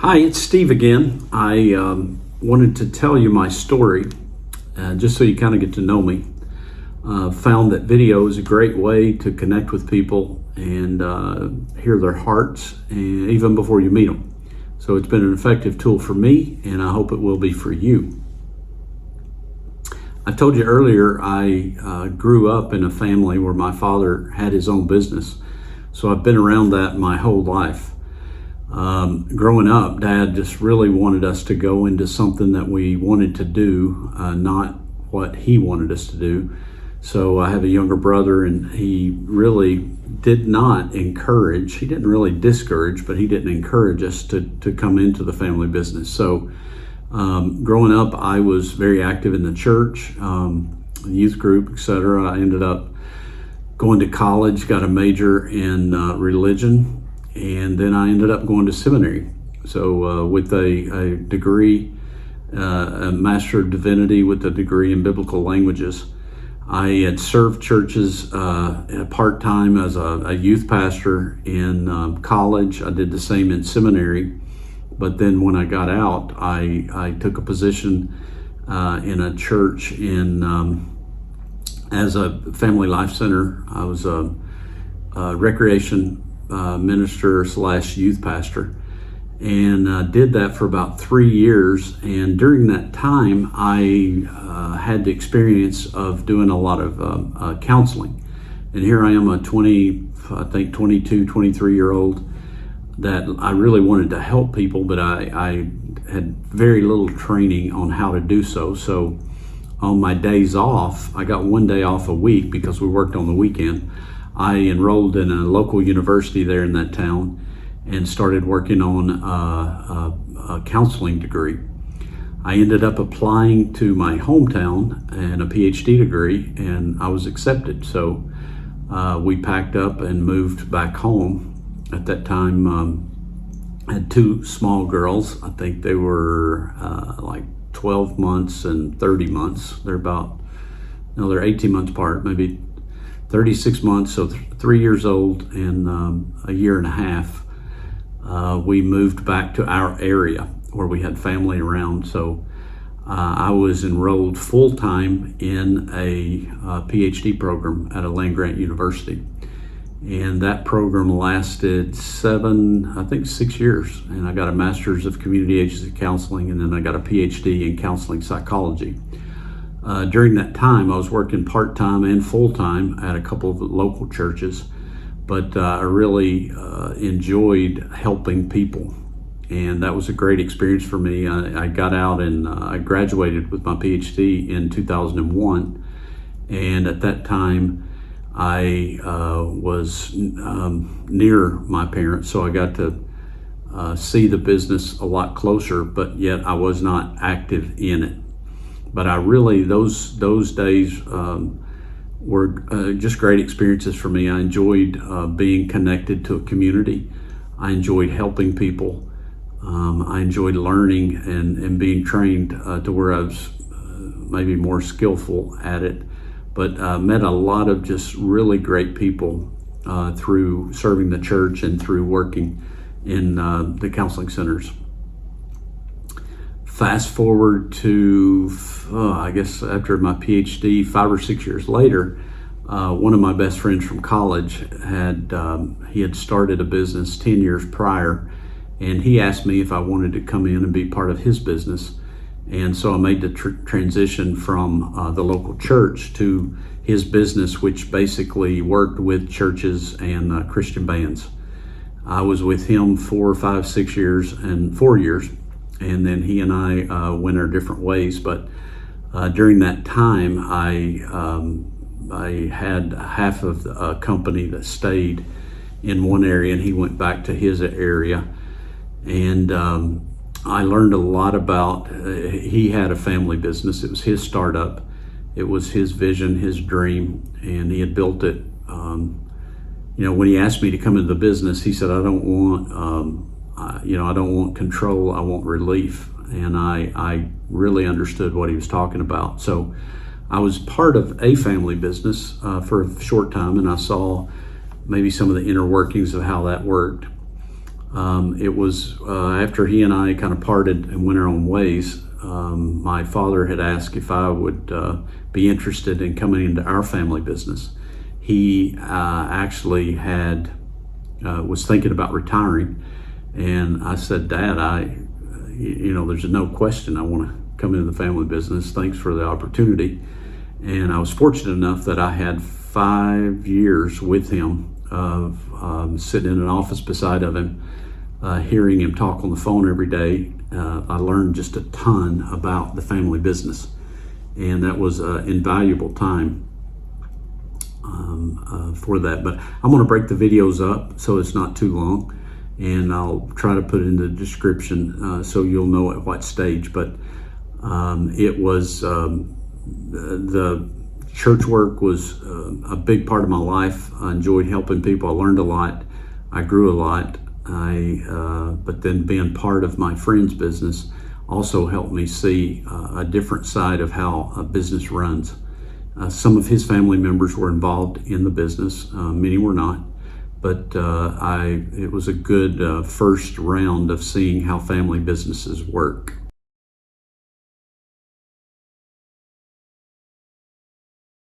Hi, it's Steve again. I wanted to tell you my story, just so you kind of get to know me. Found that video is a great way to connect with people and hear their hearts, and even before you meet them. So it's been an effective tool for me, and I hope it will be for you. I told you earlier I grew up in a family where my father had his own business, so I've been around that my whole life. Growing up, Dad just really wanted us to go into something that we wanted to do, not what he wanted us to do. So I have a younger brother, and he really did not encourage, he didn't really discourage, but he didn't encourage us to come into the family business. So growing up, I was very active in the church, youth group, etc. I ended up going to college, got a major in religion, and then I ended up going to seminary. So with a degree, a Master of Divinity with a degree in biblical languages. I had served churches part-time as a youth pastor in college. I did the same in seminary. But then when I got out, I took a position in a church as a family life center. I was a recreation minister / youth pastor, and did that for about 3 years. And during that time, I had the experience of doing a lot of counseling. And here I am, a 22, 23-year-old, that I really wanted to help people, but I had very little training on how to do so. So on my days off, I got 1 day off a week because we worked on the weekend. I enrolled in a local university there in that town and started working on a counseling degree. I ended up applying to my hometown and a PhD degree, and I was accepted. So we packed up and moved back home. At that time, I had two small girls. I think they were like 12 months and 30 months. They're 18 months apart, maybe 36 months, so 3 years old and a year and a half. We moved back to our area where we had family around. So I was enrolled full-time in a PhD program at a land-grant university. And that program lasted 6 years. And I got a Master's of Community Agency Counseling, and then I got a PhD in Counseling Psychology. During that time, I was working part-time and full-time at a couple of local churches, but I really enjoyed helping people, and that was a great experience for me. I got out and I graduated with my PhD in 2001, and at that time, I was near my parents, so I got to see the business a lot closer, but yet I was not active in it. But I really, those days were just great experiences for me. I enjoyed being connected to a community. I enjoyed helping people. I enjoyed learning and being trained to where I was maybe more skillful at it. But met a lot of just really great people through serving the church and through working in the counseling centers. Fast forward to, I guess after my PhD, 5 or 6 years later, one of my best friends from college had started a business 10 years prior, and he asked me if I wanted to come in and be part of his business. And so I made the transition from the local church to his business, which basically worked with churches and Christian bands. I was with him 4, 5, 6 years and 4 years. And then he and I went our different ways. But during that time, I had half of a company that stayed in one area, and he went back to his area. And I learned a lot about, he had a family business. It was his startup. It was his vision, his dream, and he had built it. When he asked me to come into the business, he said, I don't want control, I want relief. And I really understood what he was talking about. So I was part of a family business for a short time, and I saw maybe some of the inner workings of how that worked. It was after he and I kind of parted and went our own ways. My father had asked if I would be interested in coming into our family business. He actually was thinking about retiring, and I said, "Dad, there's no question I want to come into the family business. Thanks for the opportunity." And I was fortunate enough that I had 5 years with him of sitting in an office beside of him, hearing him talk on the phone every day. I learned just a ton about the family business, and that was invaluable time for that. But I'm going to break the videos up so it's not too long, and I'll try to put it in the description so you'll know at what stage. But it was the church work was a big part of my life. I enjoyed helping people. I learned a lot. I grew a lot. But then being part of my friend's business also helped me see a different side of how a business runs. Some of his family members were involved in the business. Many were not. But it was a good first round of seeing how family businesses work.